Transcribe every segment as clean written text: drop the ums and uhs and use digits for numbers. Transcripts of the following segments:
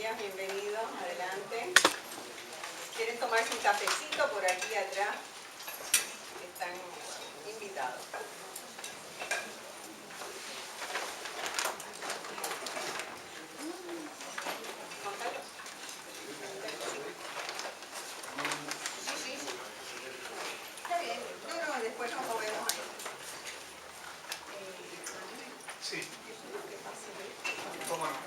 días, bienvenidos, adelante. ¿Quieren tomarse un cafecito por aquí atrás? Están invitados. ¿Juan Carlos? Sí. Está bien, yo creo que después nos movemos ahí. Sí. ¿Cómo no?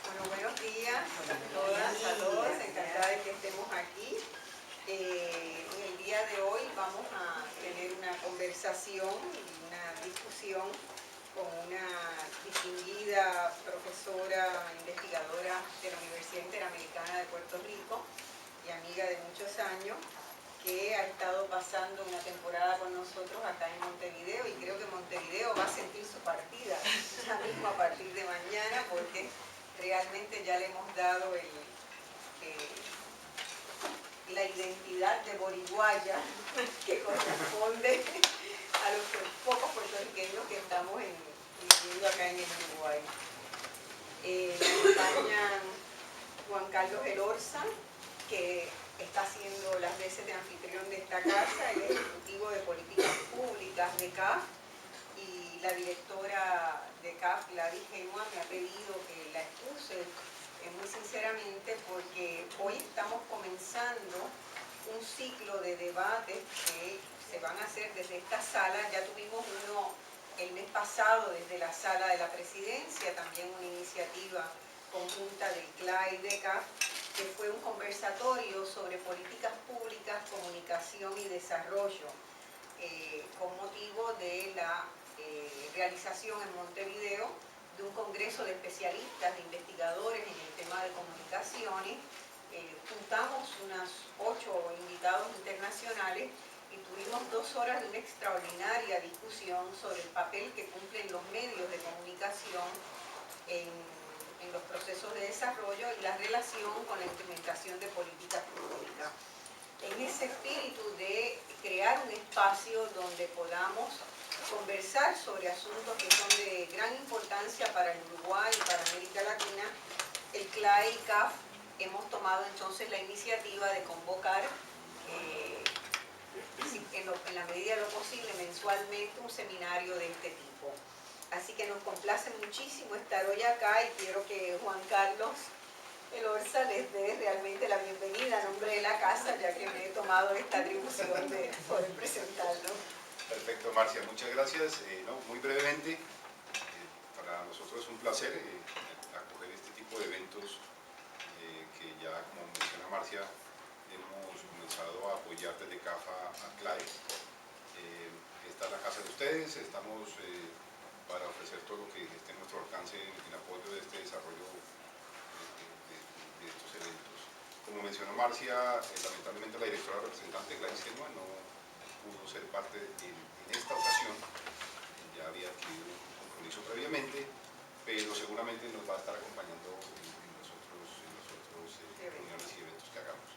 Bueno, buenos días a todas, a todos, encantada de que estemos aquí. En el día de hoy vamos a tener una conversación, una discusión con una distinguida profesora investigadora de la Universidad Interamericana de Puerto Rico y amiga de muchos años, que ha estado pasando una temporada con nosotros acá en Montevideo, y creo que Montevideo va a sentir su partida ya mismo a partir de mañana, porque realmente ya le hemos dado la identidad de boriguaya que corresponde a los pocos puertorriqueños que estamos viviendo acá en el Uruguay. Nos acompañan Juan Carlos Elorza, que está haciendo las veces de anfitrión de esta casa, el ejecutivo de políticas públicas de CAF, y la directora de CAF, Gladys Genua, me ha pedido que la excuse muy sinceramente, porque hoy estamos comenzando un ciclo de debates que se van a hacer desde esta sala. Ya tuvimos uno el mes pasado desde la sala de la presidencia, también una iniciativa conjunta del CLA y de CAF, que fue un conversatorio sobre políticas públicas, comunicación y desarrollo, con motivo de la realización en Montevideo de un congreso de especialistas, de investigadores en el tema de comunicaciones. Juntamos unos 8 invitados internacionales y tuvimos 2 horas de una extraordinaria discusión sobre el papel que cumplen los medios de comunicación en los procesos de desarrollo y la relación con la implementación de políticas públicas. En ese espíritu de crear un espacio donde podamos conversar sobre asuntos que son de gran importancia para el Uruguay y para América Latina, el CLA y CAF hemos tomado entonces la iniciativa de convocar en la medida de lo posible mensualmente un seminario de este tipo. Así que nos complace muchísimo estar hoy acá, y quiero que Juan Carlos Elorza les dé realmente la bienvenida a nombre de la casa, ya que me he tomado esta atribución de poder presentarlo. Perfecto, Marcia, muchas gracias. Muy brevemente, para nosotros es un placer acoger este tipo de eventos que ya, como menciona Marcia, hemos comenzado a apoyar desde CAFA a CLAE. Esta es la casa de ustedes, estamos para ofrecer todo lo que esté en nuestro alcance en apoyo de este desarrollo de estos eventos. Como mencionó Marcia, lamentablemente la directora representante Gladys Genua no pudo ser parte en esta ocasión. Ya había adquirido un compromiso previamente, pero seguramente nos va a estar acompañando en los otros reuniones y eventos que hagamos.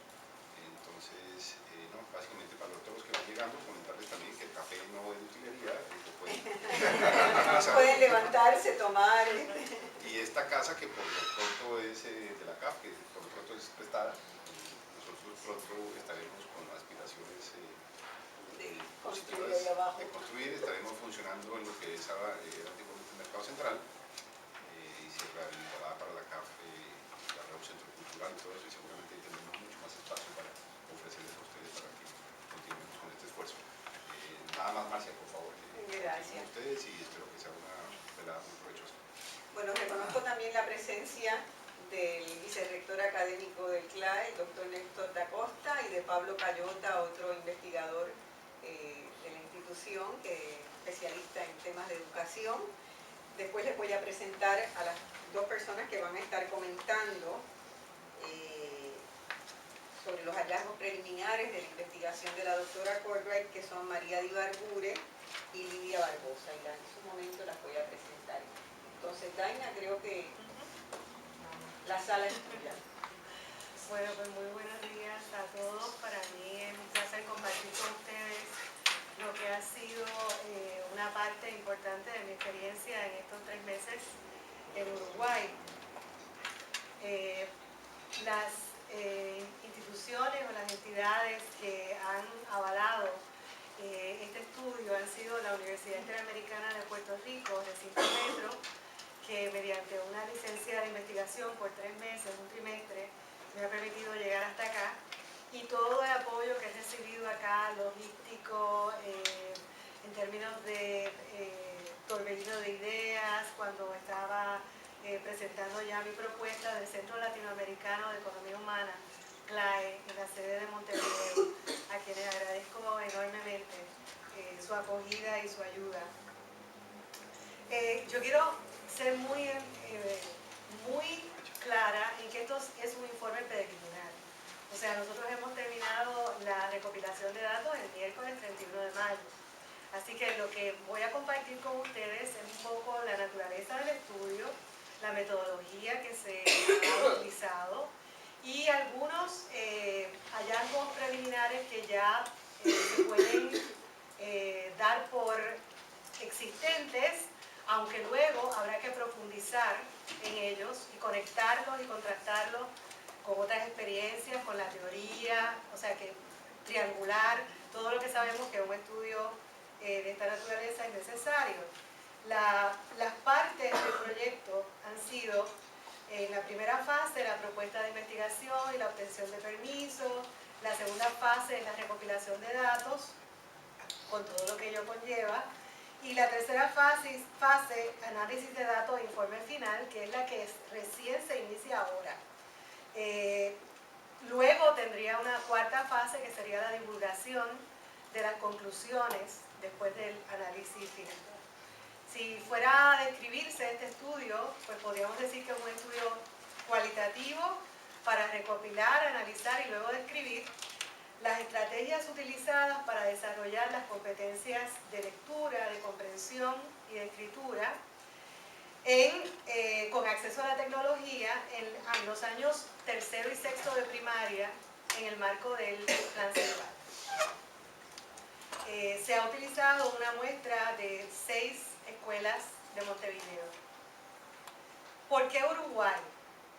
Entonces, básicamente para todos los que van llegando, comentarles también que el café no es de utilería, pueden levantarse, tomar. Y esta casa, que por lo pronto es de la CAF, que por lo pronto es prestada, nosotros pronto estaremos con aspiraciones de construir, estaremos funcionando en lo que es antiguamente el mercado central, y se rehabilitará para la CAF un centro cultural y todo eso, y seguramente tendremos mucho más espacio para ofrecerles a ustedes para que continuemos con este esfuerzo. Nada más, Marcia, por favor. Gracias. A ustedes, y espero que sea una velada muy provechosa. Bueno, reconozco también la presencia del vicerrector académico del CLAE, el doctor Néstor da Costa, y de Pablo Cayota, otro investigador de la institución, que es especialista en temas de educación. Después les voy a presentar a las dos personas que van a estar comentando sobre los hallazgos preliminares de la investigación de la doctora Courtwright, que son María Di Barbure y Lidia Barbosa, y en su momento las voy a presentar. Entonces, Daina, creo que la sala es tuya. Bueno, pues muy buenos días a todos. Para mí es un placer compartir con ustedes lo que ha sido una parte importante de mi experiencia en estos 3 meses en Uruguay. Las instituciones o las entidades que han avalado este estudio han sido la Universidad Interamericana de Puerto Rico, Recinto Metro, que mediante una licencia de investigación por 3 meses, un trimestre, me ha permitido llegar hasta acá, y todo el apoyo que he recibido acá, logístico, en términos de torbellino de ideas, cuando estaba presentando ya mi propuesta del Centro Latinoamericano de Economía Humana, CLAE, en la sede de Montevideo, a quienes agradezco enormemente su acogida y su ayuda. Yo quiero ser muy clara en que esto es un informe preliminar. O sea, nosotros hemos terminado la recopilación de datos el miércoles 31 de mayo. Así que lo que voy a compartir con ustedes es un poco la naturaleza del estudio, la metodología que se ha utilizado y algunos hallazgos preliminares que ya se pueden dar por existentes, aunque luego habrá que profundizar en ellos y conectarlos y contrastarlos con otras experiencias, con la teoría, o sea que triangular todo lo que sabemos que un estudio de esta naturaleza es necesario. Las partes del proyecto han sido, en la primera fase, la propuesta de investigación y la obtención de permisos. La segunda fase es la recopilación de datos, con todo lo que ello conlleva. Y la tercera fase, análisis de datos e informe final, que es la que recién se inicia ahora. Luego tendría una cuarta fase, que sería la divulgación de las conclusiones después del análisis final. Si fuera a describirse este estudio, pues podríamos decir que es un estudio cualitativo para recopilar, analizar y luego describir las estrategias utilizadas para desarrollar las competencias de lectura, de comprensión y de escritura con acceso a la tecnología en los años 3º y 6º de primaria en el marco del Plan Celular. Se ha utilizado una muestra de 6 escuelas de Montevideo. ¿Por qué Uruguay?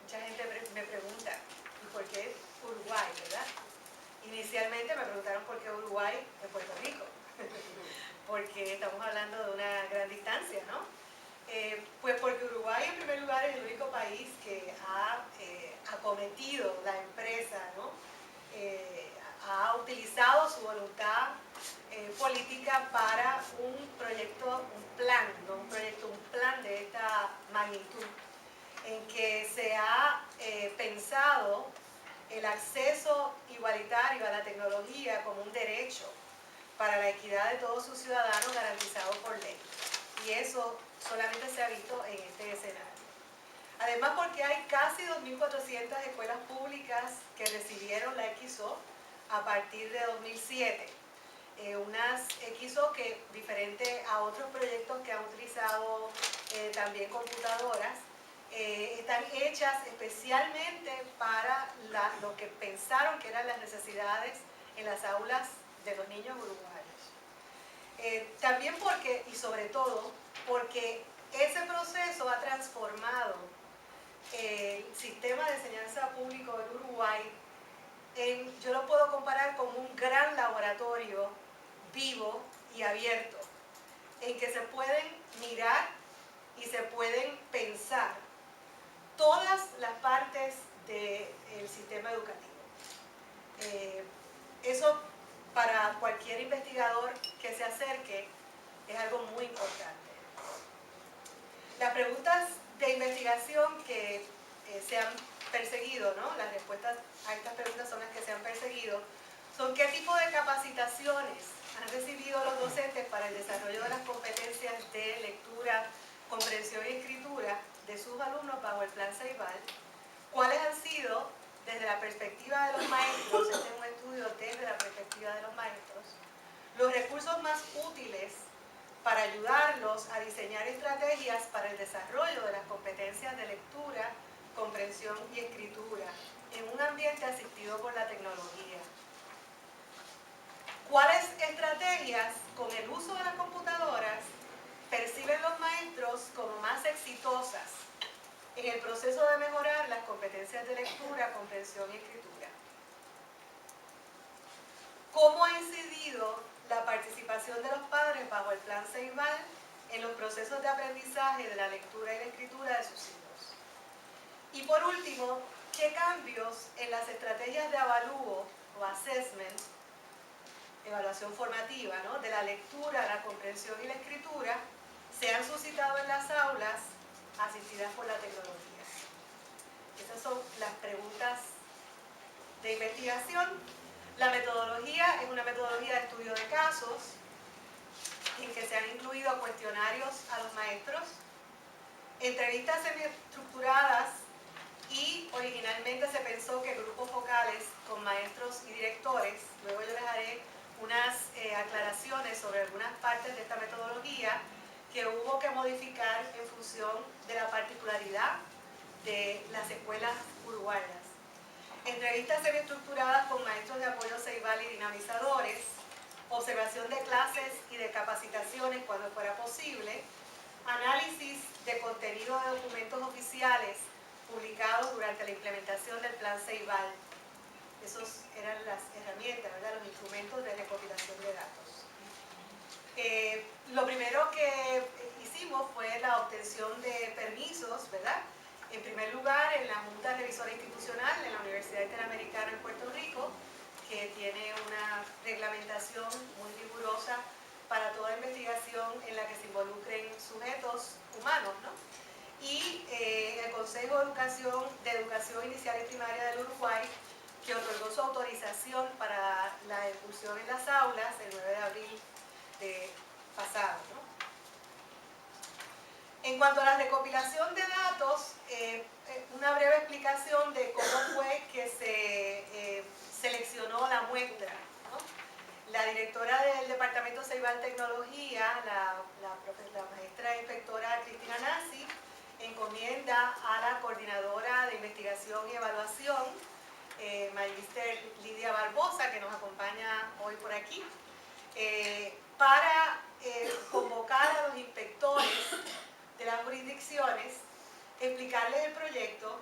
Mucha gente me pregunta, ¿y por qué Uruguay, verdad? Inicialmente me preguntaron por qué Uruguay en Puerto Rico, porque estamos hablando de una gran distancia, ¿no? Pues porque Uruguay en primer lugar es el único país que ha acometido la empresa, ¿no? Ha utilizado su voluntad política para un proyecto, un plan, no un proyecto, un plan de esta magnitud, en que se ha pensado el acceso igualitario a la tecnología como un derecho para la equidad de todos sus ciudadanos garantizado por ley. Y eso solamente se ha visto en este escenario. Además, porque hay casi 2.400 escuelas públicas que recibieron la XO a partir de 2007. Unas XO que, diferente a otros proyectos que han utilizado también computadoras, están hechas especialmente para lo que pensaron que eran las necesidades en las aulas de los niños uruguayos. También porque, y sobre todo, porque ese proceso ha transformado el sistema de enseñanza público en Uruguay yo lo puedo comparar con un gran laboratorio vivo y abierto, en que se pueden mirar y se pueden pensar todas las partes del sistema educativo. Eso para cualquier investigador que se acerque es algo muy importante. Las preguntas de investigación que se han perseguido, ¿no? Las respuestas a estas preguntas son las que se han perseguido, son qué tipo de capacitaciones han recibido los docentes para el desarrollo de las competencias de lectura, comprensión y escritura de sus alumnos bajo el Plan Ceibal, cuáles han sido, desde la perspectiva de los maestros, este es un estudio desde la perspectiva de los maestros, los recursos más útiles para ayudarlos a diseñar estrategias para el desarrollo de las competencias de lectura, comprensión y escritura en un ambiente asistido por la tecnología. ¿Cuáles estrategias con el uso de las computadoras perciben los maestros como más exitosas en el proceso de mejorar las competencias de lectura, comprensión y escritura? ¿Cómo ha incidido la participación de los padres bajo el Plan Ceibal en los procesos de aprendizaje de la lectura y la escritura de sus hijos? Y por último, ¿qué cambios en las estrategias de avalúo o assessment, evaluación formativa, ¿no?, de la lectura, la comprensión y la escritura se han suscitado en las aulas asistidas por la tecnología? Esas son las preguntas de investigación. La metodología es una metodología de estudio de casos en que se han incluido cuestionarios a los maestros, entrevistas semiestructuradas y originalmente se pensó que grupos focales con maestros y directores. Luego yo les haré unas aclaraciones sobre algunas partes de esta metodología que hubo que modificar en función de la particularidad de las escuelas uruguayas. Entrevistas semiestructuradas con maestros de apoyo Ceibal y dinamizadores, observación de clases y de capacitaciones cuando fuera posible, análisis de contenido de documentos oficiales publicados durante la implementación del Plan Ceibal. Esos eran las herramientas, ¿verdad?, los instrumentos de recopilación de datos. Lo primero que hicimos fue la obtención de permisos, ¿verdad? En primer lugar, en la Junta Revisora Institucional de la Universidad Interamericana en Puerto Rico, que tiene una reglamentación muy rigurosa para toda investigación en la que se involucren sujetos humanos, ¿no? Y el Consejo de Educación Inicial y Primaria del Uruguay, que otorgó su autorización para la incursión en las aulas el 9 de abril pasado, ¿no? En cuanto a la recopilación de datos, una breve explicación de cómo fue que se seleccionó la muestra, ¿no? La directora del Departamento Ceibal Tecnología, la maestra inspectora Cristina Nasi, encomienda a la coordinadora de investigación y evaluación, Magister Lidia Barbosa, que nos acompaña hoy por aquí, para convocar a los inspectores de las jurisdicciones, explicarles el proyecto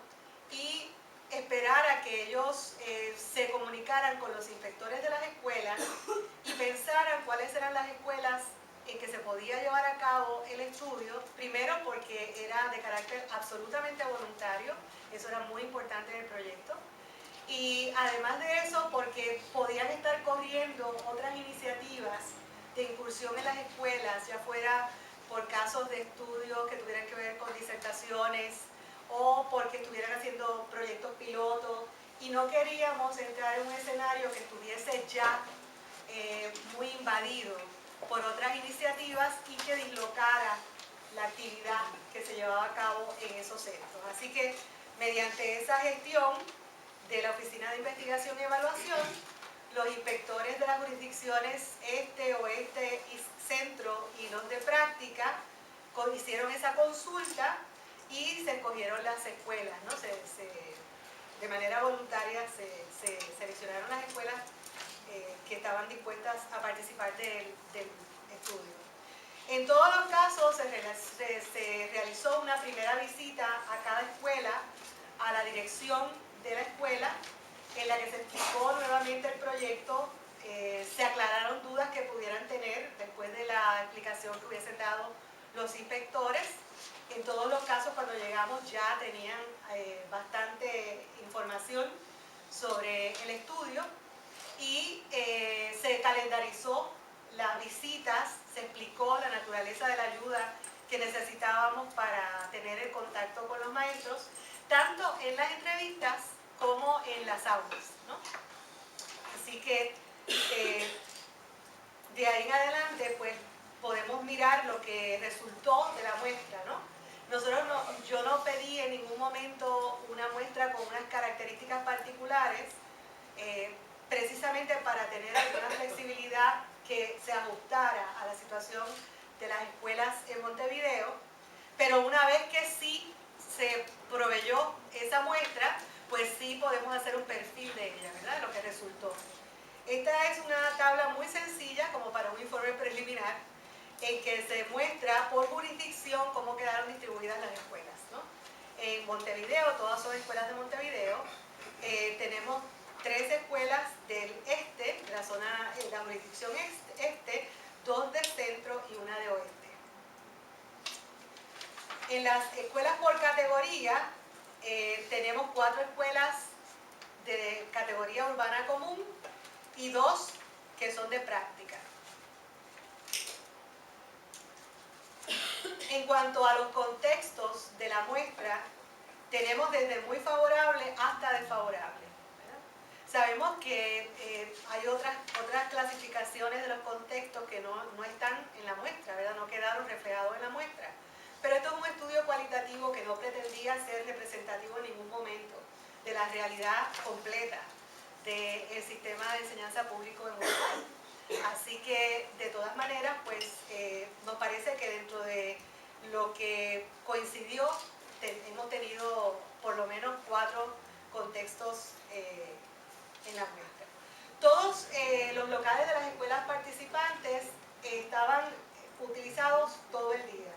y esperar a que ellos se comunicaran con los inspectores de las escuelas y pensaran cuáles eran las escuelas en que se podía llevar a cabo el estudio, primero porque era de carácter absolutamente voluntario, eso era muy importante en el proyecto, y además de eso porque podían estar corriendo otras iniciativas de incursión en las escuelas, ya fuera por casos de estudio que tuvieran que ver con disertaciones o porque estuvieran haciendo proyectos pilotos, y no queríamos entrar en un escenario que estuviese ya muy invadido por otras iniciativas y que dislocara la actividad que se llevaba a cabo en esos centros. Así que mediante esa gestión de la Oficina de Investigación y Evaluación, los inspectores de las jurisdicciones este, oeste y centro y los de práctica hicieron esa consulta y se escogieron las escuelas, ¿no? De manera voluntaria se seleccionaron las escuelas que estaban dispuestas a participar del estudio. En todos los casos se realizó una primera visita a cada escuela, a la dirección de la escuela, en la que se explicó nuevamente el proyecto, se aclararon dudas que pudieran tener después de la explicación que hubiesen dado los inspectores. En todos los casos, cuando llegamos ya tenían bastante información sobre el estudio y se calendarizó las visitas, se explicó la naturaleza de la ayuda que necesitábamos para tener el contacto con los maestros, tanto en las entrevistas como en las aulas, ¿no? Así que de ahí en adelante, pues podemos mirar lo que resultó de la muestra, ¿no? Yo no pedí en ningún momento una muestra con unas características particulares, precisamente para tener alguna flexibilidad que se ajustara a la situación de las escuelas en Montevideo, pero una vez que sí se proveyó esa muestra, pues sí podemos hacer un perfil de ella, ¿verdad? Lo que resultó. Esta es una tabla muy sencilla, como para un informe preliminar, en que se muestra por jurisdicción cómo quedaron distribuidas las escuelas, ¿no? En Montevideo, todas son escuelas de Montevideo, tenemos 3 escuelas del este, de la zona, la jurisdicción este, 2 del centro y una de oeste. En las escuelas por categoría, tenemos 4 escuelas de categoría urbana común y 2 que son de práctica. En cuanto a los contextos de la muestra, tenemos desde muy favorable hasta desfavorable, ¿verdad? Sabemos que hay otras clasificaciones de los contextos que no están en la muestra, ¿verdad? No quedaron reflejados en la muestra. Pero esto es un estudio cualitativo que no pretendía ser representativo en ningún momento de la realidad completa del sistema de enseñanza público en Montevideo. Así que, de todas maneras, pues nos parece que dentro de lo que coincidió, hemos tenido por lo menos 4 contextos en la muestra. Todos los locales de las escuelas participantes estaban utilizados todo el día.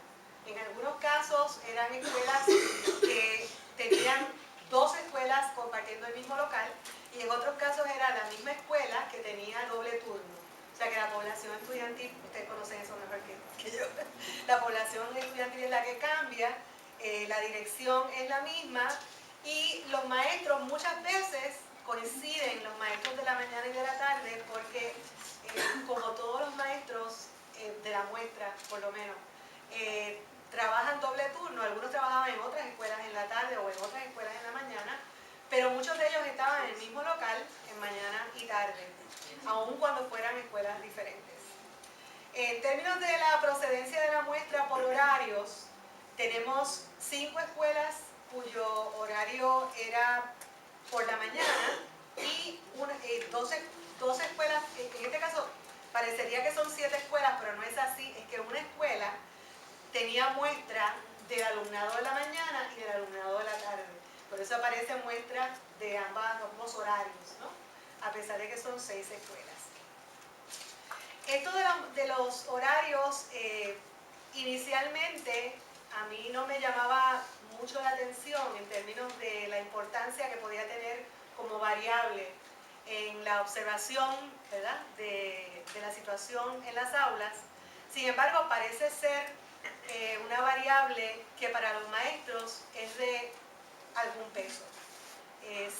En algunos casos eran escuelas que tenían 2 escuelas compartiendo el mismo local, y en otros casos era la misma escuela que tenía doble turno. O sea que la población estudiantil, ustedes conocen eso mejor que yo, la población estudiantil es la que cambia, la dirección es la misma, y los maestros muchas veces coinciden, los maestros de la mañana y de la tarde, porque como todos los maestros de la muestra, por lo menos, trabajan doble turno, algunos trabajaban en otras escuelas en la tarde o en otras escuelas en la mañana, pero muchos de ellos estaban en el mismo local en mañana y tarde, aun cuando fueran escuelas diferentes. En términos de la procedencia de la muestra por horarios, tenemos 5 escuelas cuyo horario era por la mañana y 12 escuelas, en este caso parecería que son 7 escuelas, pero no es así, es que una escuela tenía muestra del alumnado de la mañana y del alumnado de la tarde. Por eso aparecen muestras de ambos horarios, ¿no? A pesar de que son 6 escuelas. Esto de los horarios, inicialmente a mí no me llamaba mucho la atención en términos de la importancia que podía tener como variable en la observación, ¿verdad?, de la situación en las aulas. Sin embargo, parece ser una variable que para los maestros es de algún peso.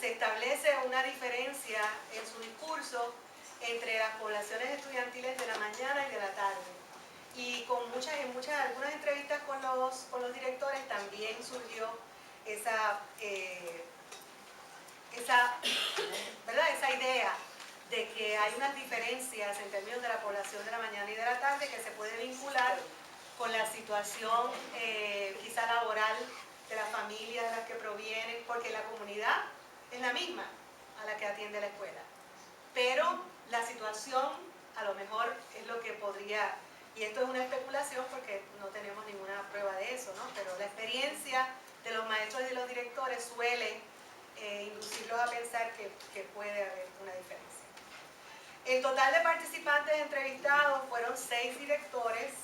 Se establece una diferencia en su discurso entre las poblaciones estudiantiles de la mañana y de la tarde. Y con algunas entrevistas con los directores también surgió esa idea de que hay unas diferencias en términos de la población de la mañana y de la tarde que se puede vincular con la situación quizá laboral de las familias de las que provienen, porque la comunidad es la misma a la que atiende la escuela. Pero la situación a lo mejor es lo que podría, y esto es una especulación porque no tenemos ninguna prueba de eso, ¿no? Pero la experiencia de los maestros y de los directores suele inducirlos a pensar que puede haber una diferencia. El total de participantes entrevistados fueron 6 directores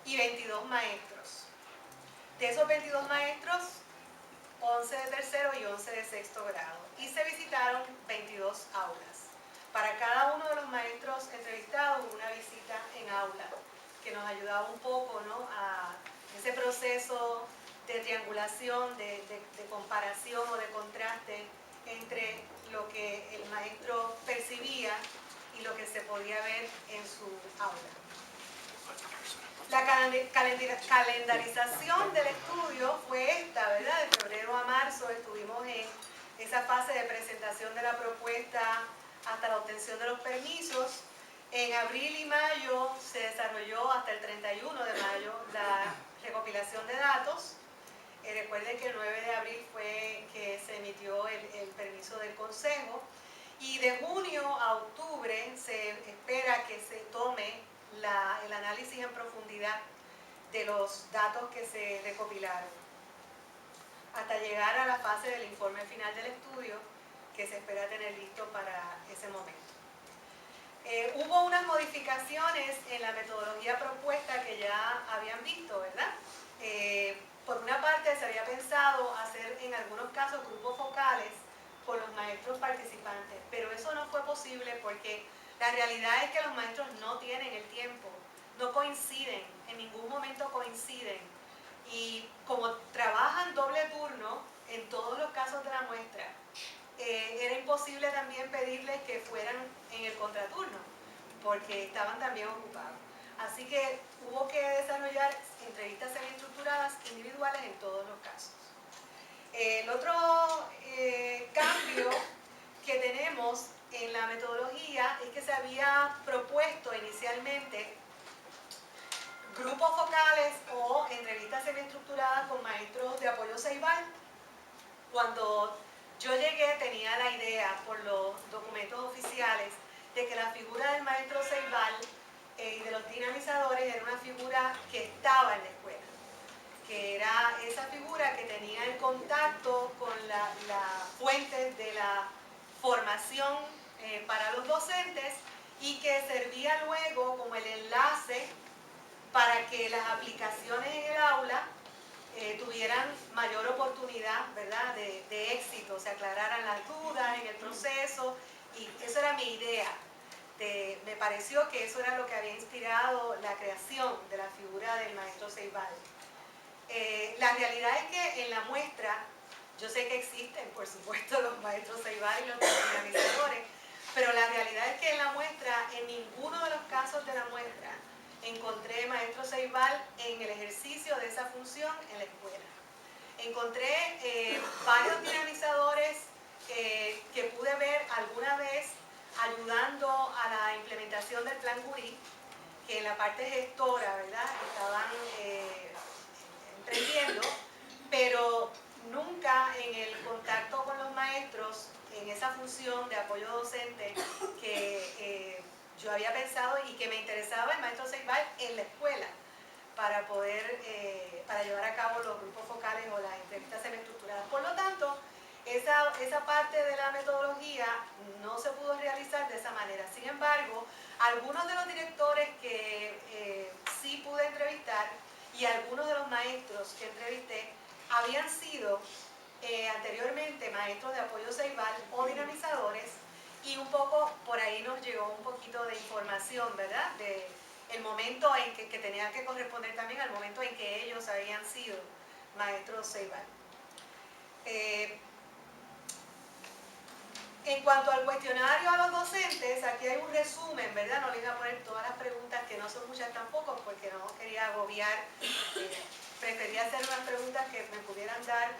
y 22 maestros. De esos 22 maestros, 11 de tercero y 11 de sexto grado. Y se visitaron 22 aulas. Para cada uno de los maestros entrevistados, una visita en aula, que nos ayudaba un poco, ¿no?, a ese proceso de triangulación, de comparación o de contraste entre lo que el maestro percibía y lo que se podía ver en su aula. La calendarización del estudio fue esta, ¿verdad? De febrero a marzo estuvimos en esa fase de presentación de la propuesta hasta la obtención de los permisos. En abril y mayo se desarrolló hasta el 31 de mayo la recopilación de datos. Recuerden que el 9 de abril fue que se emitió el permiso del Consejo. Y de junio a octubre se espera que se tome el análisis en profundidad de los datos que se recopilaron, hasta llegar a la fase del informe final del estudio, que se espera tener listo para ese momento. Hubo unas modificaciones en la metodología propuesta que ya habían visto, ¿verdad? Por una parte se había pensado hacer en algunos casos grupos focales con los maestros participantes, pero eso no fue posible porque la realidad es que los maestros no tienen el tiempo, no coinciden, en ningún momento coinciden, y como trabajan doble turno en todos los casos de la muestra, era imposible también pedirles que fueran en el contraturno, porque estaban también ocupados. Así que hubo que desarrollar entrevistas semiestructuradas individuales en todos los casos. El otro cambio que tenemos en la metodología es que se había propuesto inicialmente grupos focales o entrevistas semiestructuradas con maestros de apoyo Ceibal. Cuando yo llegué tenía la idea por los documentos oficiales de que la figura del maestro Ceibal y de los dinamizadores era una figura que estaba en la escuela, que era esa figura que tenía el contacto con la fuente de la formación para los docentes y que servía luego como el enlace para que las aplicaciones en el aula tuvieran mayor oportunidad, ¿verdad?, de éxito, se aclararan las dudas en el proceso, y eso era mi idea. Me pareció que eso era lo que había inspirado la creación de la figura del maestro Ceibal. La realidad es que en la muestra, yo sé que existen, por supuesto, los maestros Ceibal y los dinamizadores, pero la realidad es que en la muestra, en ninguno de los casos de la muestra, encontré maestro Ceibal en el ejercicio de esa función en la escuela. Encontré varios dinamizadores que pude ver alguna vez ayudando a la implementación del Plan Gurí, que en la parte gestora, ¿verdad?, estaban emprendiendo, pero nunca en el contacto con los maestros, en esa función de apoyo docente que yo había pensado y que me interesaba el maestro Ceibal en la escuela para poder para llevar a cabo los grupos focales o las entrevistas semiestructuradas. Por lo tanto, esa parte de la metodología no se pudo realizar de esa manera. Sin embargo, algunos de los directores que sí pude entrevistar y algunos de los maestros que entrevisté habían sido anteriormente maestros de apoyo Ceibal o dinamizadores, y un poco por ahí nos llegó un poquito de información, ¿verdad?, de el momento en que tenía que corresponder también al momento en que ellos habían sido maestros Ceibal. En cuanto al cuestionario a los docentes, aquí hay un resumen, ¿verdad? No les voy a poner todas las preguntas, que no son muchas tampoco, porque no quería agobiar. Prefería hacer unas preguntas que me pudieran dar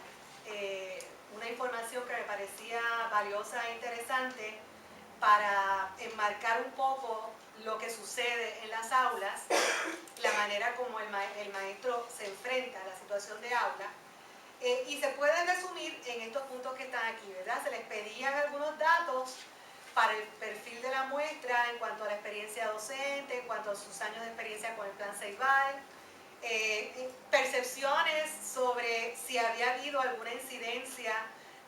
una información que me parecía valiosa e interesante para enmarcar un poco lo que sucede en las aulas, la manera como el maestro se enfrenta a la situación de aula. Y se puede resumir en estos puntos que están aquí, ¿verdad? Se les pedían algunos datos para el perfil de la muestra en cuanto a la experiencia docente, en cuanto a sus años de experiencia con el Plan Ceibal, percepciones sobre si había habido alguna incidencia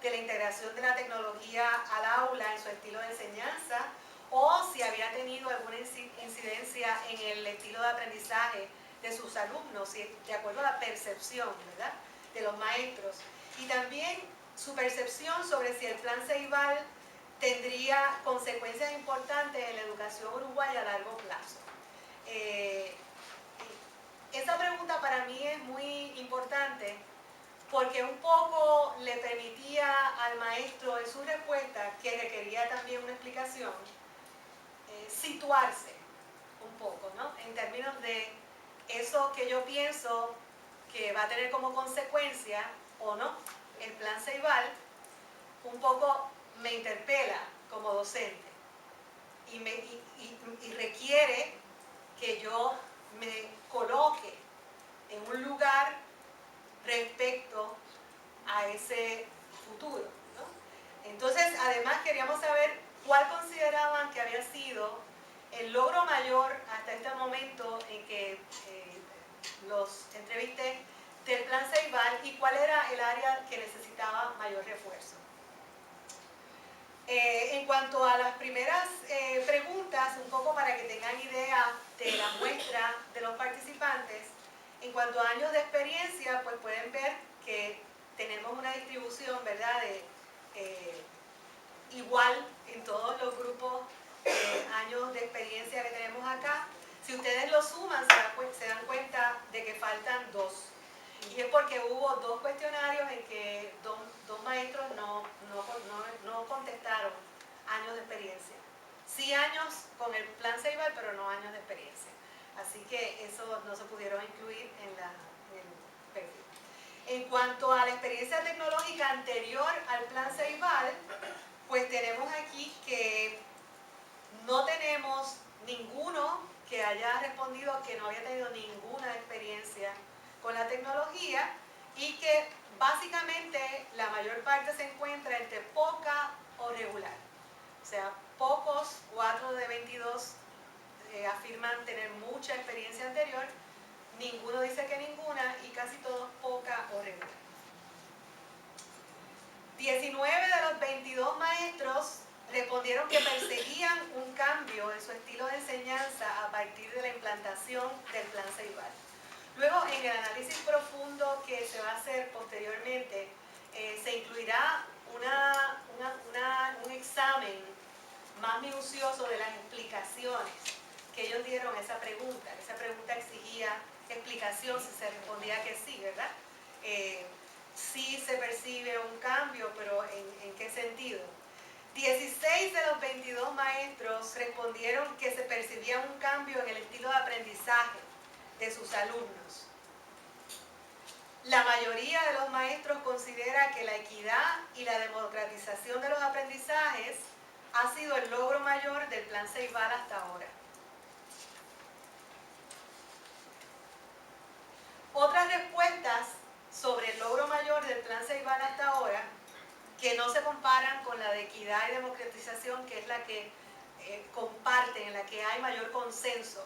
de la integración de la tecnología al aula en su estilo de enseñanza, o si había tenido alguna incidencia en el estilo de aprendizaje de sus alumnos, de acuerdo a la percepción, ¿verdad?, de los maestros, y también su percepción sobre si el Plan Ceibal tendría consecuencias importantes en la educación uruguaya a largo plazo. Esa pregunta para mí es muy importante porque un poco le permitía al maestro en su respuesta, que requería también una explicación, situarse, un poco, ¿no? En términos de eso que yo pienso que va a tener como consecuencia, o no, el plan Ceibal, un poco me interpela como docente y requiere que yo me coloque en un lugar respecto a ese futuro, ¿no? Entonces, además queríamos saber cuál consideraban que había sido el logro mayor hasta este momento en que los entrevisté del plan Ceibal y cuál era el área que necesitaba mayor refuerzo. En cuanto a las primeras preguntas, un poco para que tengan idea de la muestra de los participantes, en cuanto a años de experiencia, pues pueden ver que tenemos una distribución, ¿verdad?, igual en todos los grupos de años de experiencia que tenemos acá. Si ustedes lo suman, se dan cuenta de que faltan 2. Y es porque hubo 2 cuestionarios en que dos maestros no contestaron años de experiencia. Sí años con el plan Ceibal, pero no años de experiencia. Así que eso no se pudieron incluir en el perfil. En cuanto a la experiencia tecnológica anterior al plan Ceibal, pues tenemos aquí que no tenemos ninguno que haya respondido que no había tenido ninguna experiencia con la tecnología y que básicamente la mayor parte se encuentra entre poca o regular. O sea, pocos, 4 de 22 afirman tener mucha experiencia anterior, ninguno dice que ninguna y casi todos poca o regular. 19 de los 22 maestros respondieron que perseguían un cambio en su estilo de enseñanza a partir de la implantación del plan Ceibal. Luego, en el análisis profundo que se va a hacer posteriormente, se incluirá un examen más minucioso de las explicaciones que ellos dieron a esa pregunta. Esa pregunta exigía explicación si se respondía que sí, ¿verdad? Sí se percibe un cambio, pero ¿en qué sentido? 16 de los 22 maestros respondieron que se percibía un cambio en el estilo de aprendizaje de sus alumnos. La mayoría de los maestros considera que la equidad y la democratización de los aprendizajes ha sido el logro mayor del plan Ceibal hasta ahora. Otras respuestas sobre el logro mayor del plan Ceibal hasta ahora, que no se comparan con la de equidad y democratización, que es la que comparten, en la que hay mayor consenso.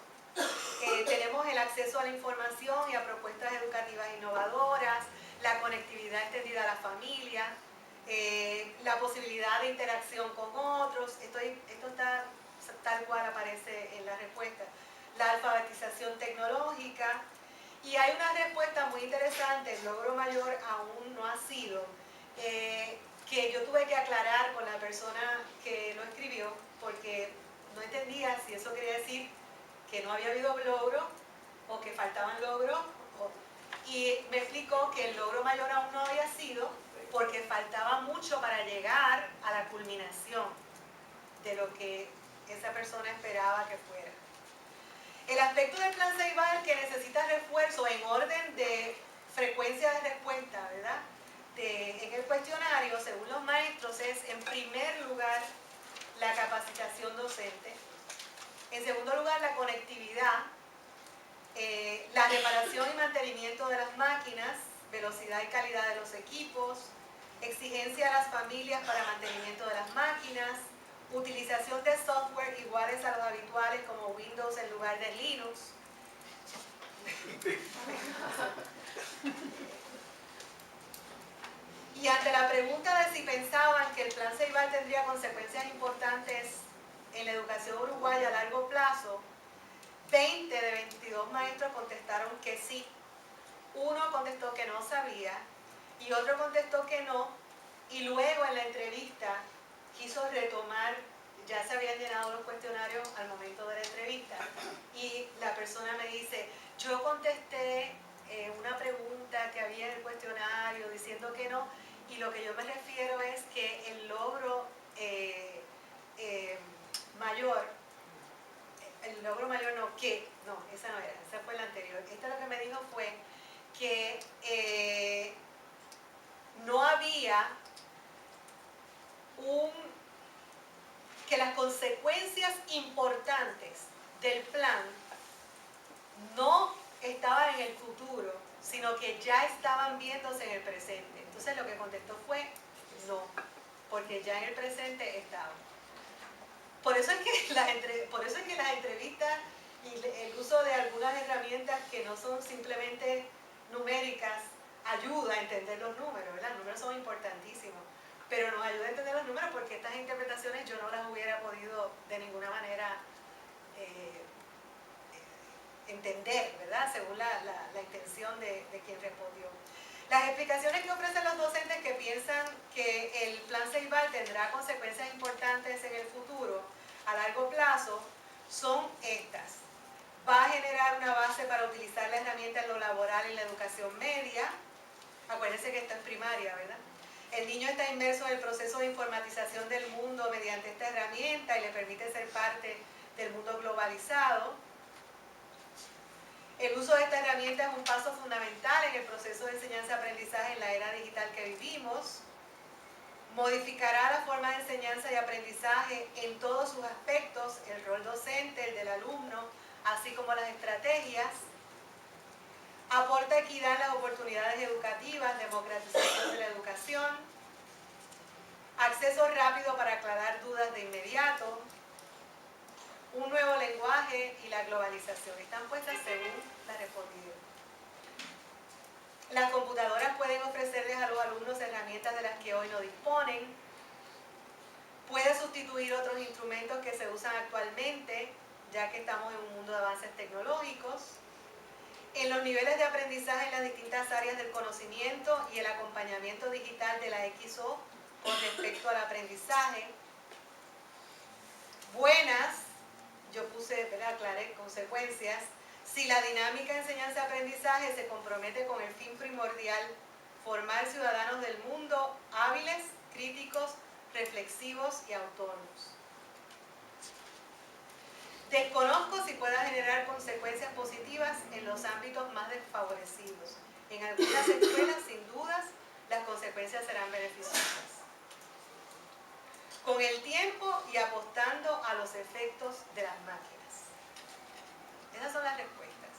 Tenemos el acceso a la información y a propuestas educativas innovadoras, la conectividad extendida a la familia, la posibilidad de interacción con otros, esto está tal cual aparece en la respuesta, la alfabetización tecnológica, y hay una respuesta muy interesante, el logro mayor aún no ha sido, que yo tuve que aclarar con la persona que lo escribió, porque no entendía si eso quería decir que no había habido logro o que faltaban logros, y me explicó que el logro mayor aún no había sido porque faltaba mucho para llegar a la culminación de lo que esa persona esperaba que fuera. El aspecto del plan Ceibal que necesita refuerzo en orden de frecuencia de respuesta, ¿verdad?, en el cuestionario, según los maestros, es en primer lugar la capacitación docente, en segundo lugar la conectividad, la reparación y mantenimiento de las máquinas, velocidad y calidad de los equipos, exigencia a las familias para mantenimiento de las máquinas, utilización de software iguales a los habituales como Windows en lugar de Linux. Y ante la pregunta de si pensaban que el plan Ceibal tendría consecuencias importantes en la educación uruguaya a largo plazo, 20 de 22 maestros contestaron que sí. Uno contestó que no sabía y otro contestó que no, y luego en la entrevista quiso retomar, ya se habían llenado los cuestionarios al momento de la entrevista, y la persona me dice, yo contesté una pregunta que había en el cuestionario diciendo que no, y lo que yo me refiero es que el logro mayor no, no, esa no era, esa fue la anterior. Esta lo que me dijo fue que no había que las consecuencias importantes del plan no estaban en el futuro, sino que ya estaban viéndose en el presente. Entonces lo que contestó fue no, porque ya en el presente estaban. Por eso es que las entrevistas y el uso de algunas herramientas que no son simplemente numéricas ayuda a entender los números, ¿verdad? Los números son importantísimos, pero nos ayuda a entender los números porque estas interpretaciones yo no las hubiera podido de ninguna manera entender, ¿verdad? Según la intención de quien respondió. Las explicaciones que ofrecen los docentes que piensan que el plan Ceibal tendrá consecuencias importantes en el futuro, a largo plazo, son estas. Va a generar una base para utilizar la herramienta en lo laboral y en la educación media. Acuérdense que esto es primaria, ¿verdad? El niño está inmerso en el proceso de informatización del mundo mediante esta herramienta y le permite ser parte del mundo globalizado. El uso de esta herramienta es un paso fundamental en el proceso de enseñanza-aprendizaje en la era digital que vivimos. Modificará la forma de enseñanza y aprendizaje en todos sus aspectos, el rol docente, el del alumno, así como las estrategias. Aporta equidad en las oportunidades educativas, democratización de la educación, acceso rápido para aclarar dudas de inmediato, un nuevo lenguaje y la globalización. Están puestas según la respondida. Las computadoras pueden ofrecerles a los alumnos herramientas de las que hoy no disponen. Puede sustituir otros instrumentos que se usan actualmente, ya que estamos en un mundo de avances tecnológicos. En los niveles de aprendizaje en las distintas áreas del conocimiento y el acompañamiento digital de la XO con respecto al aprendizaje. Buenas, yo puse, ¿verdad? Aclaré, consecuencias. Si la dinámica de enseñanza-aprendizaje se compromete con el fin primordial, formar ciudadanos del mundo hábiles, críticos, reflexivos y autónomos. Desconozco si pueda generar consecuencias positivas en los ámbitos más desfavorecidos. En algunas escuelas, sin dudas, las consecuencias serán beneficiosas. Con el tiempo y apostando a los efectos de las máquinas. Esas son las respuestas.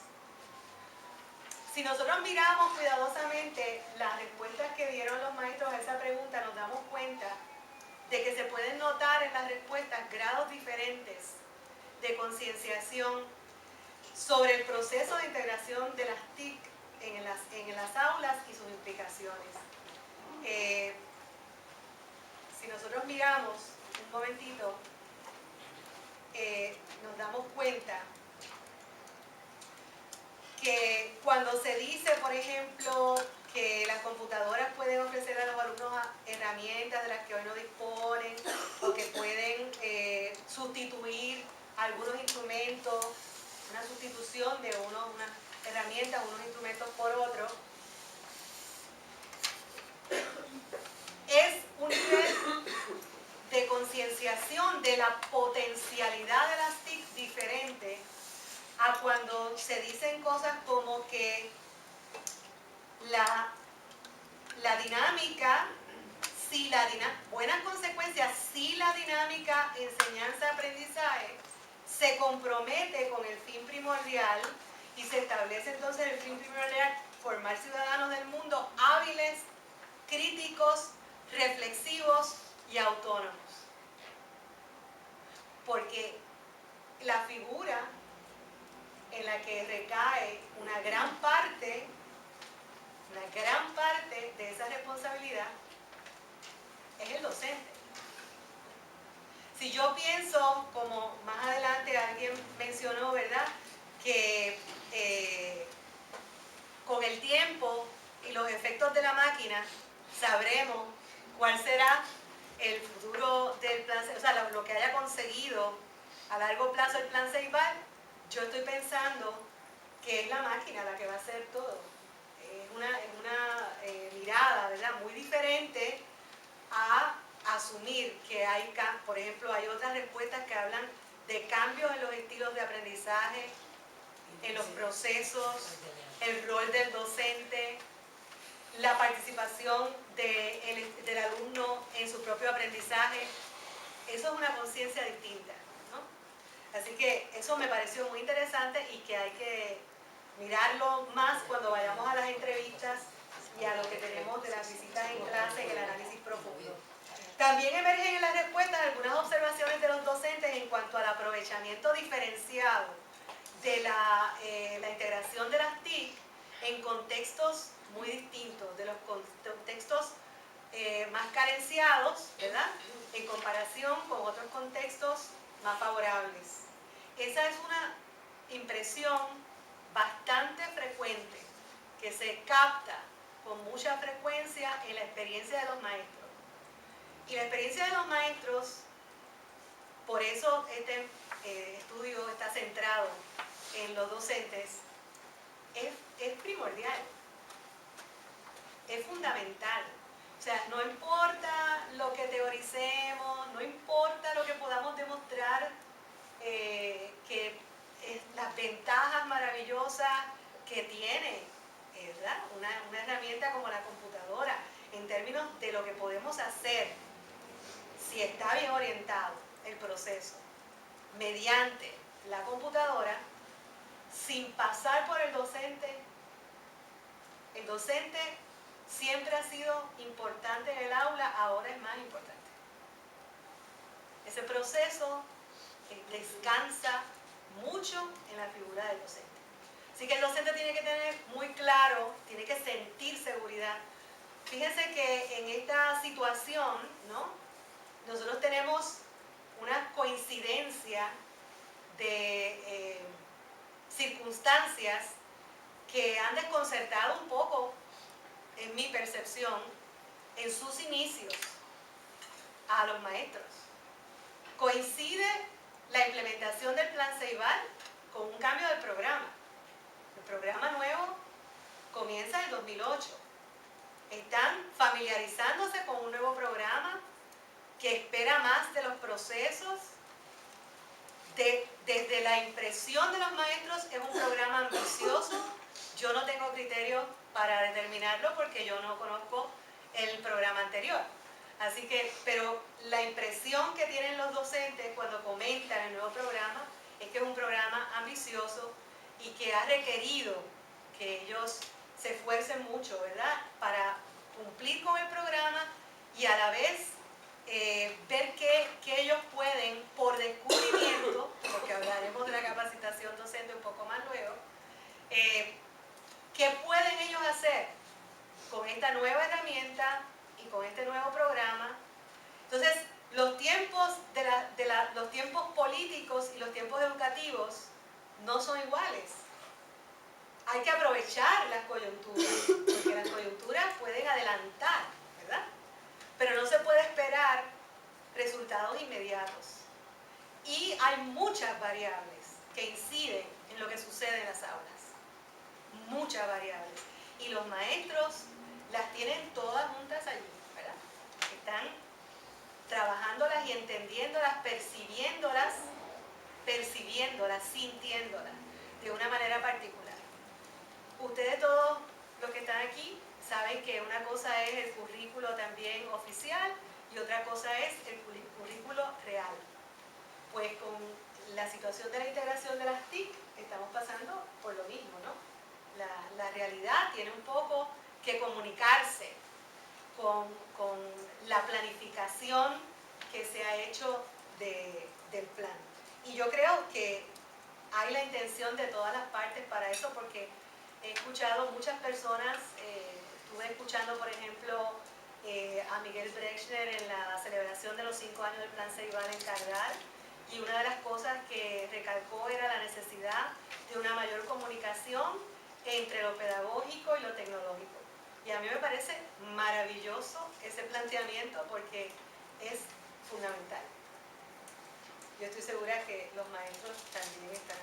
Si nosotros miramos cuidadosamente las respuestas que dieron los maestros a esa pregunta, nos damos cuenta de que se pueden notar en las respuestas grados diferentes de concienciación sobre el proceso de integración de las TIC en las aulas y sus implicaciones. Si nosotros miramos un momentito, nos damos cuenta que cuando se dice, por ejemplo, que las computadoras pueden ofrecer a los alumnos herramientas de las que hoy no disponen o que pueden sustituir algunos instrumentos, una sustitución de unas herramientas, unos instrumentos por otros, es un nivel de concienciación de la potencialidad de las TIC diferente a cuando se dicen cosas como que la dinámica, buenas consecuencias, si la dinámica enseñanza-aprendizaje se compromete con el fin primordial y se establece entonces el fin primordial, formar ciudadanos del mundo hábiles, críticos, reflexivos y autónomos. Porque la figura en la que recae una gran parte de esa responsabilidad es el docente. Si yo pienso, como más adelante alguien mencionó, ¿verdad?, que con el tiempo y los efectos de la máquina sabremos cuál será el futuro del plan, o sea, lo que haya conseguido a largo plazo el plan Ceibal. Yo estoy pensando que es la máquina la que va a hacer todo. Es una mirada, ¿verdad?, muy diferente a asumir que hay, por ejemplo, hay otras respuestas que hablan de cambios en los estilos de aprendizaje, en los procesos, el rol del docente, la participación del alumno en su propio aprendizaje. Eso es una conciencia distinta, ¿no? Así que eso me pareció muy interesante y que hay que mirarlo más cuando vayamos a las entrevistas y a lo que tenemos de las visitas en clase, en el análisis profundo. También emergen en las respuestas algunas observaciones de los docentes en cuanto al aprovechamiento diferenciado de la integración de las TIC en contextos muy distintos, de los contextos más carenciados, ¿verdad?, en comparación con otros contextos más favorables. Esa es una impresión bastante frecuente que se capta con mucha frecuencia en la experiencia de los maestros. Y la experiencia de los maestros, por eso este estudio está centrado en los docentes, es primordial, es fundamental. O sea, no importa lo que teoricemos, no importa lo que podamos demostrar, las ventajas maravillosas que tiene, ¿verdad?, una herramienta como la computadora, en términos de lo que podemos hacer si está bien orientado el proceso mediante la computadora, sin pasar por el docente. El docente siempre ha sido importante en el aula, ahora es más importante. Ese proceso descansa mucho en la figura del docente. Así que el docente tiene que tener muy claro, tiene que sentir seguridad. Fíjense que en esta situación, ¿no?, nosotros tenemos una coincidencia de circunstancias que han desconcertado un poco, en mi percepción, en sus inicios a los maestros. Coincide la implementación del Plan Ceibal con un cambio del programa. El programa nuevo comienza en el 2008. Están familiarizándose con un nuevo programa que espera más de los procesos. Desde la impresión de los maestros es un programa ambicioso. Yo no tengo criterio para determinarlo porque yo no conozco el programa anterior. Así que, pero la impresión que tienen los docentes cuando comentan el nuevo programa es que es un programa ambicioso y que ha requerido que ellos se esfuercen mucho, ¿verdad?, para cumplir con el programa y a la vez ver que ellos pueden, por descubrimiento, porque hablaremos de la capacitación docente un poco más luego, ¿qué pueden ellos hacer con esta nueva herramienta y con este nuevo programa? Entonces, los tiempos, los tiempos políticos y los tiempos educativos no son iguales. Hay que aprovechar las coyunturas, porque las coyunturas pueden adelantar, ¿verdad? Pero no se puede esperar resultados inmediatos. Y hay muchas variables que inciden en lo que sucede en las aulas. Muchas variables. Y los maestros las tienen todas juntas allí, ¿verdad? Están trabajándolas y entendiéndolas, percibiéndolas, sintiéndolas de una manera particular. Ustedes todos los que están aquí saben que una cosa es el currículo también oficial y otra cosa es el currículo real. Pues con la situación de la integración de las TIC estamos pasando por lo mismo, ¿no? La realidad tiene un poco que comunicarse con la planificación que se ha hecho del plan. Y yo creo que hay la intención de todas las partes para eso, porque he escuchado muchas personas, estuve escuchando por ejemplo a Miguel Brechner en la celebración de los 5 años del Plan Ceibal en Cardal, y una de las cosas que recalcó era la necesidad de una mayor comunicación entre lo pedagógico y lo tecnológico. Y a mí me parece maravilloso ese planteamiento porque es fundamental. Yo estoy segura que los maestros también están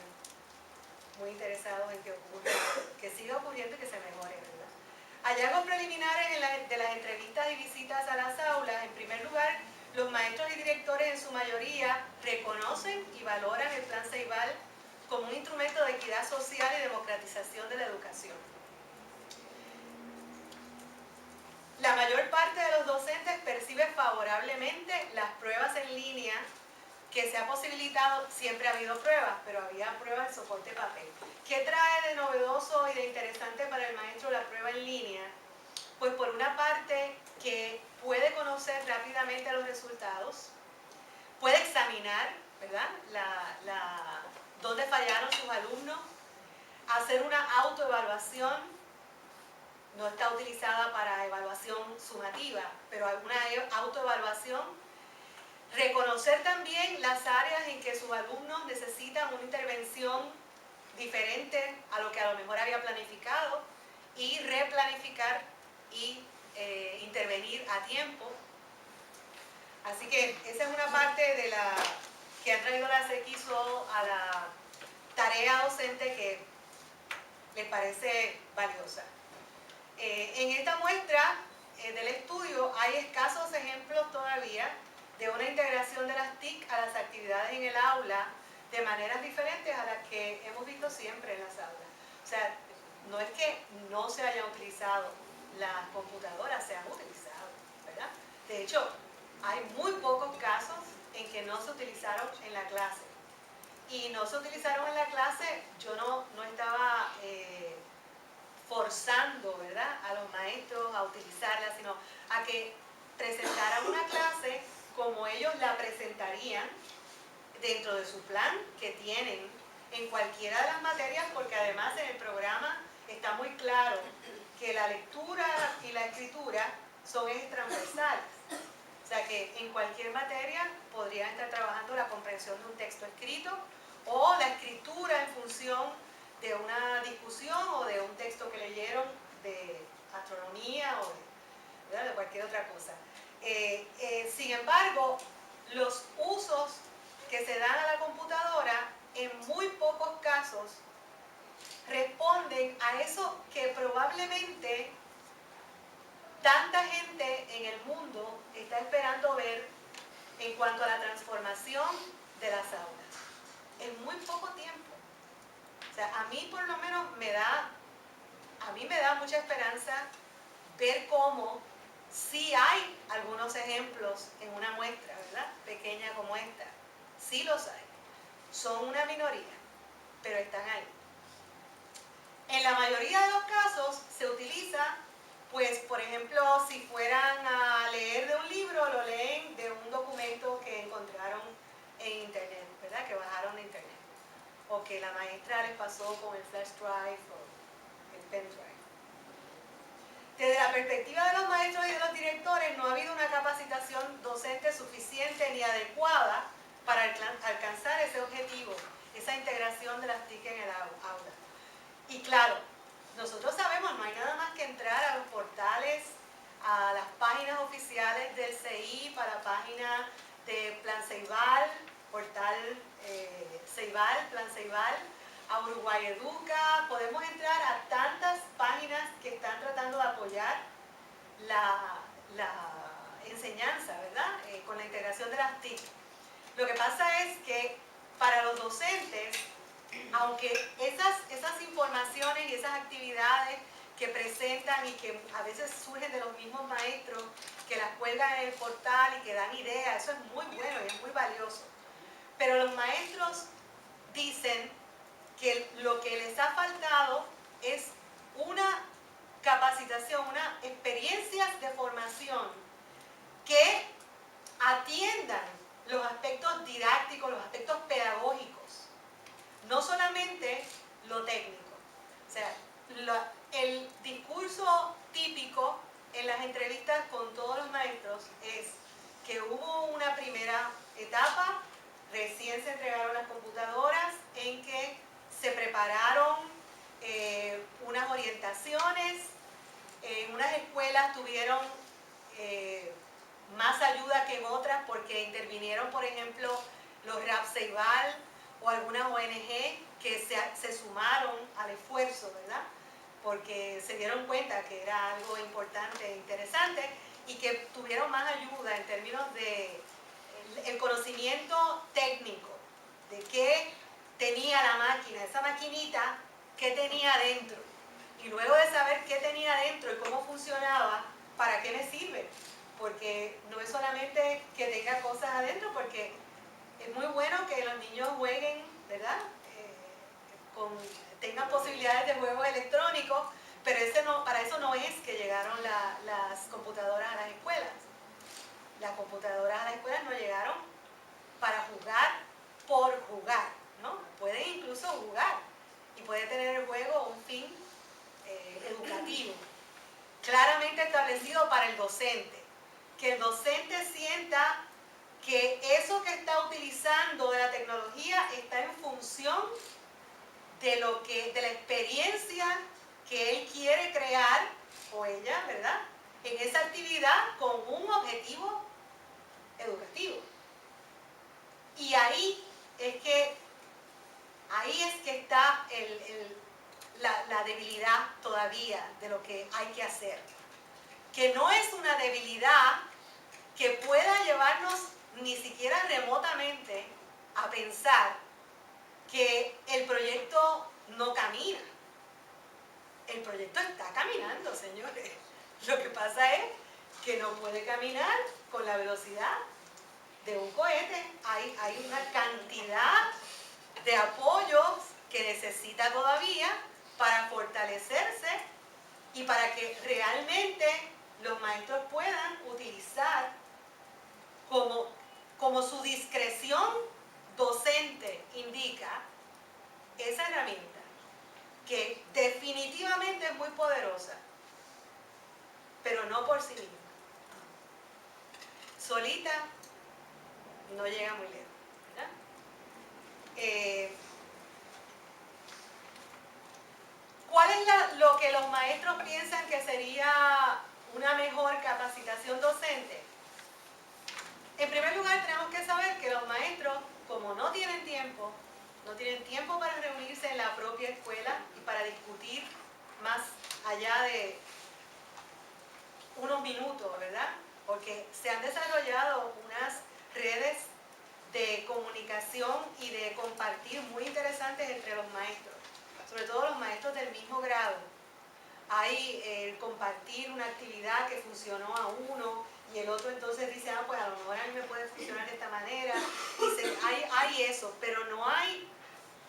muy interesados en que ocurra, que siga ocurriendo y que se mejore, ¿verdad? Hallazgos preliminares de las entrevistas y visitas a las aulas. En primer lugar, los maestros y directores en su mayoría reconocen y valoran el Plan Ceibal como un instrumento de equidad social y democratización de la educación. La mayor parte de los docentes percibe favorablemente las pruebas en línea que se ha posibilitado. Siempre ha habido pruebas, pero había pruebas de soporte papel. ¿Qué trae de novedoso y de interesante para el maestro la prueba en línea? Pues por una parte que puede conocer rápidamente los resultados, puede examinar, ¿verdad?, dónde fallaron sus alumnos, hacer una autoevaluación. No está utilizada para evaluación sumativa, pero hay una autoevaluación. Reconocer también las áreas en que sus alumnos necesitan una intervención diferente a lo que a lo mejor había planificado y replanificar y intervenir a tiempo. Así que esa es una parte de la que ha traído la CXO a la tarea docente que les parece valiosa. En esta muestra del estudio hay escasos ejemplos todavía de una integración de las TIC a las actividades en el aula de maneras diferentes a las que hemos visto siempre en las aulas. O sea, no es que no se hayan utilizado las computadoras, se han utilizado, ¿verdad? De hecho, hay muy pocos casos en que no se utilizaron en la clase. Y no se utilizaron en la clase, yo no estaba forzando, ¿verdad?, a los maestros a utilizarla, sino a que presentaran una clase como ellos la presentarían dentro de su plan que tienen en cualquiera de las materias, porque además en el programa está muy claro que la lectura y la escritura son ejes transversales. O sea que en cualquier materia podrían estar trabajando la comprensión de un texto escrito o la escritura en función de una discusión o de un texto que leyeron de astronomía o de cualquier otra cosa. Sin embargo, los usos que se dan a la computadora en muy pocos casos responden a eso que probablemente tanta gente en el mundo está esperando ver en cuanto a la transformación de las aulas. En muy poco tiempo. O sea, a mí por lo menos me da mucha esperanza ver cómo sí hay algunos ejemplos en una muestra, ¿verdad?, pequeña como esta. Sí los hay. Son una minoría, pero están ahí. En la mayoría de los casos se utiliza, pues, por ejemplo, si fueran a leer de un libro, lo leen de un documento que encontraron en internet, ¿verdad?, que bajaron de internet. O que la maestra les pasó con el flash drive o el pen drive. Desde la perspectiva de los maestros y de los directores, no ha habido una capacitación docente suficiente ni adecuada para alcanzar ese objetivo, esa integración de las TIC en el aula. Y claro, nosotros sabemos, no hay nada más que entrar a los portales, a las páginas oficiales del CI, para la página de Plan Ceibal, portal Ceibal, Plan Ceibal, a Uruguay Educa. Podemos entrar a tantas páginas que están tratando de apoyar la enseñanza, ¿verdad?, con la integración de las TIC. Lo que pasa es que para los docentes, aunque esas informaciones y esas actividades que presentan y que a veces surgen de los mismos maestros, que las cuelgan en el portal y que dan ideas, eso es muy bueno y es muy valioso. Pero los maestros dicen que lo que les ha faltado es una capacitación, unas experiencias de formación que atiendan los aspectos didácticos, los aspectos pedagógicos, no solamente lo técnico. O sea, el discurso típico en las entrevistas con todos los maestros es que hubo una primera etapa, recién se entregaron las computadoras, en que se prepararon unas orientaciones, en unas escuelas tuvieron más ayuda que en otras porque intervinieron, por ejemplo, los RAP Ceibal o algunas ONG que se sumaron al esfuerzo, ¿verdad?, porque se dieron cuenta que era algo importante e interesante y que tuvieron más ayuda en términos de el conocimiento técnico, de qué tenía tenía la máquina, esa maquinita, qué tenía adentro. Y luego de saber qué tenía adentro y cómo funcionaba, ¿para qué me sirve? Porque no es solamente que tenga cosas adentro, porque es muy bueno que los niños jueguen, ¿verdad? Tengan posibilidades de juegos electrónicos, pero para eso no es que llegaron las computadoras a las escuelas. Las computadoras a las escuelas no llegaron para jugar por jugar, ¿no? Pueden incluso jugar y puede tener el juego un fin educativo, claramente establecido para el docente. Que el docente sienta que eso que está utilizando de la tecnología está en función de la experiencia que él quiere crear, o ella, ¿verdad?, en esa actividad con un objetivo educativo. Y ahí es que está la debilidad todavía de lo que hay que hacer. Que no es una debilidad que pueda llevarnos ni siquiera remotamente a pensar que el proyecto no camina. El proyecto está caminando, señores. Lo que pasa es que no puede caminar con la velocidad de un cohete. Hay una cantidad de apoyos que necesita todavía para fortalecerse y para que realmente los maestros puedan utilizar como su discreción docente indica esa herramienta, que definitivamente es muy poderosa, pero no por sí misma. Solita no llega muy lejos, ¿verdad? ¿Cuál es lo que los maestros piensan que sería una mejor capacitación docente? En primer lugar, tenemos que saber que los maestros, como no tienen tiempo para reunirse en la propia escuela y para discutir más allá de unos minutos, ¿verdad? Porque se han desarrollado unas redes de comunicación y de compartir muy interesantes entre los maestros, sobre todo los maestros del mismo grado. Hay compartir una actividad que funcionó a uno y el otro entonces dice, pues a lo mejor a mí me puede funcionar de esta manera. Hay eso, pero no hay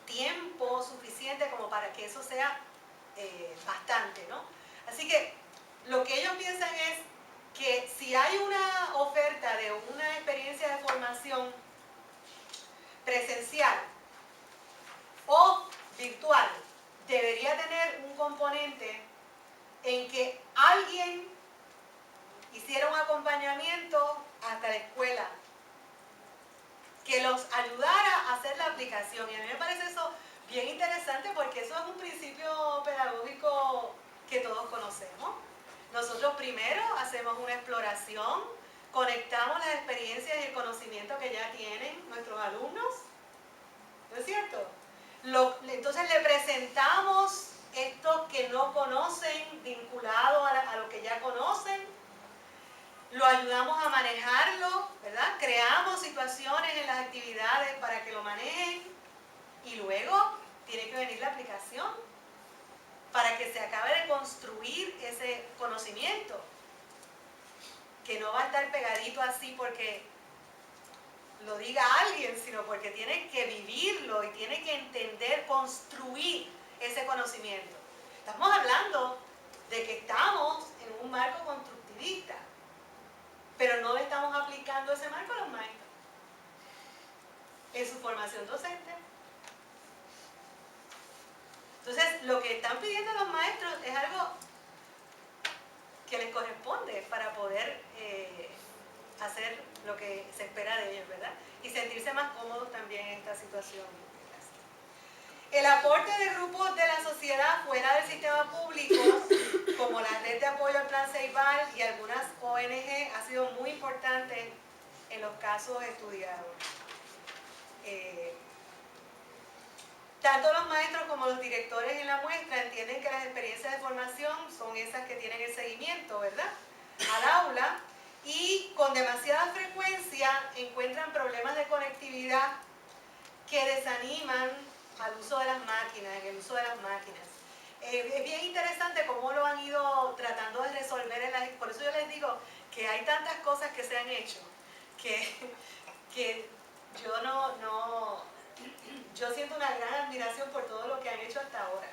tiempo suficiente como para que eso sea bastante, ¿no? Así que lo que ellos piensan es que si hay una oferta de una experiencia de formación presencial o virtual, debería tener un componente en que alguien hiciera un acompañamiento hasta la escuela, que los ayudara a hacer la aplicación. Y a mí me parece eso bien interesante porque eso es un principio pedagógico que todos conocemos. Nosotros primero hacemos una exploración, conectamos las experiencias y el conocimiento que ya tienen nuestros alumnos, ¿no es cierto? Entonces le presentamos esto que no conocen, vinculado a lo que ya conocen, lo ayudamos a manejarlo, ¿verdad? Creamos situaciones en las actividades para que lo manejen y luego tiene que venir la aplicación para que se acabe de construir ese conocimiento, que no va a estar pegadito así porque lo diga alguien, sino porque tiene que vivirlo y tiene que entender, construir ese conocimiento. Estamos hablando de que estamos en un marco constructivista, pero no le estamos aplicando ese marco a los maestros en su formación docente. Entonces, lo que están pidiendo los maestros es algo que les corresponde para poder hacer lo que se espera de ellos, ¿verdad? Y sentirse más cómodos también en esta situación. El aporte de grupos de la sociedad fuera del sistema público, como la Red de Apoyo al Plan Ceibal y algunas ONG, ha sido muy importante en los casos estudiados. Tanto los maestros como los directores en la muestra entienden que las experiencias de formación son esas que tienen el seguimiento, ¿verdad?, al aula, y con demasiada frecuencia encuentran problemas de conectividad que desaniman al uso de las máquinas, en el uso de las máquinas. Es bien interesante cómo lo han ido tratando de resolver por eso yo les digo que hay tantas cosas que se han hecho que yo siento una gran admiración por todo lo que han hecho hasta ahora.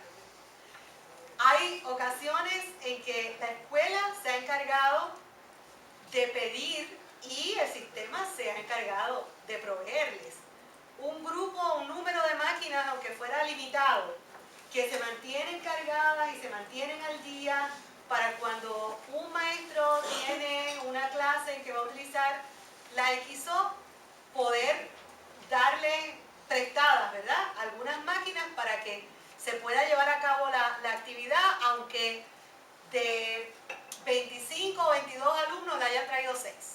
Hay ocasiones en que la escuela se ha encargado de pedir y el sistema se ha encargado de proveerles un grupo, un número de máquinas, aunque fuera limitado, que se mantienen cargadas y se mantienen al día para cuando un maestro tiene una clase en que va a utilizar la XO, poder darle prestadas, ¿verdad?, algunas máquinas para que se pueda llevar a cabo la actividad, aunque de 25 o 22 alumnos le hayan traído 6.